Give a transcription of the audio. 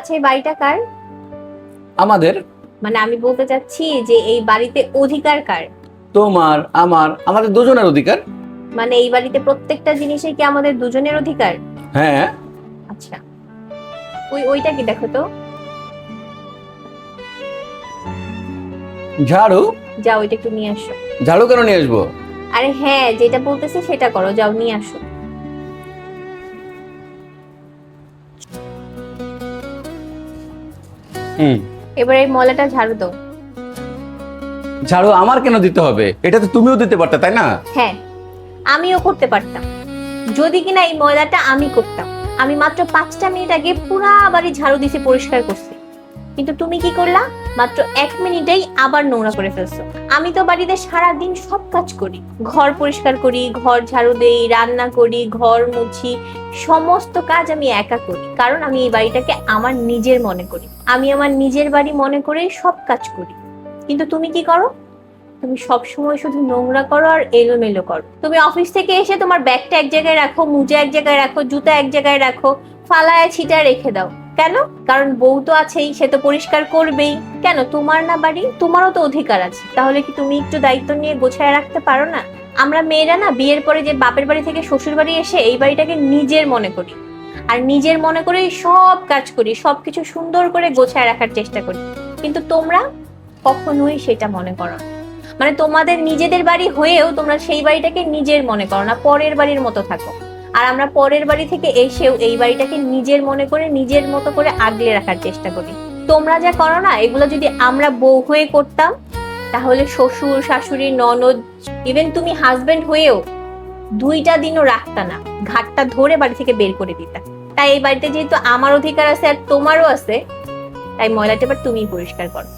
চাচ্ছি এই বাড়িটা কার? আমাদের। মানে আমি বলতে চাচ্ছি যে এই বাড়িতে অধিকার কার? তোমার, আমার, আমাদের দুজনের অধিকার। মানে এই বাড়িতে প্রত্যেকটা জিনিসে কি আমাদের দুজনের অধিকার? হ্যাঁ। আচ্ছা, ওইটা কি দেখো তো। ঝাড়ু। যাও ওইটা একটু নিয়ে আসো। ঝাড়ু কেন নিয়ে আসবো? আরে হ্যাঁ, যেটা বলতেছি সেটা করো, যাও নিয়ে আসো। এবারে এই ময়লাটা ঝাড়ু দাও। ঝাড়ু আমার কেন দিতে হবে? এটা তো তুমিও দিতে পারতে, তাই না? হ্যাঁ, আমিও করতে পারতাম যদি কিনা এই ময়লাটা আমি করতাম। আমি মাত্র 5টা মিনিট আগে পুরা বাড়ি ঝাড়ু দিছি, পরিষ্কার করছি, কিন্তু তুমি কি করলা? মাত্র 1 মিনিটেই আবার নোংরা করে ফেলছো। আমি তো বাড়িতে সারা দিন সব কাজ করি, ঘর পরিষ্কার করি, ঘর ঝাড়ু দেই, রান্না করি, ঘর মুছি, সমস্ত কাজ আমি একা করি, কারণ আমি এই বাড়িটাকে আমার নিজের মনে করি। আমি আমার নিজের বাড়ি মনে করে সব কাজ করি। কিন্তু তুমি কি করো? তুমি সব সময় শুধু নোংরা করো আর এলোমেলো করো। তুমি অফিস থেকে এসে তোমার ব্যাগটা এক জায়গায় রাখো, মোজা এক জায়গায় রাখো, জুতা এক জায়গায় রাখো, ফালায় ছিটা রেখে দাও। কেন? কারণ বউ তো আছেই, সে তো পরিষ্কার করবেই। কেন? তোমার না বাড়ি, তোমারও তো অধিকার আছে। তাহলে কি তুমি একটু দায়িত্ব নিয়ে গোছায় রাখতে পারো না? আমরা মেয়েরা না বিয়ের পরে যে বাপের বাড়ি থেকে শ্বশুর বাড়ি এসে এই বাড়িটাকে নিজের মনে করি, আর নিজের মনে করেই সব কাজ করি, সবকিছু সুন্দর করে গোছায় রাখার চেষ্টা করি। কিন্তু তোমরা কখনোই সেটা মনে করো না। মানে তোমাদের নিজেদের বাড়ি হয়েও তোমরা সেই বাড়িটাকে নিজের মনে করো না, পরের বাড়ির মতো থাকো। আর আমরা পরের বাড়ি থেকে এসেও এই বাড়িটাকে নিজের মনে করে নিজের মতো করে আগলে রাখার চেষ্টা করি। তোমরা যা করো না, এগুলো যদি আমরা বউ হয়ে করতাম, তাহলে শ্বশুর শাশুড়ি ননদ, ইভেন তুমি হাজবেন্ড হয়েও 2টা দিনও রাখতা না, ঘাটটা ধরে বাড়ি থেকে বের করে দিতা। তাই এই বাড়িতে যেহেতু আমার অধিকার আছে আর তোমারও আছে, তাই ময়লাটা এবার তুমিই পরিষ্কার করো।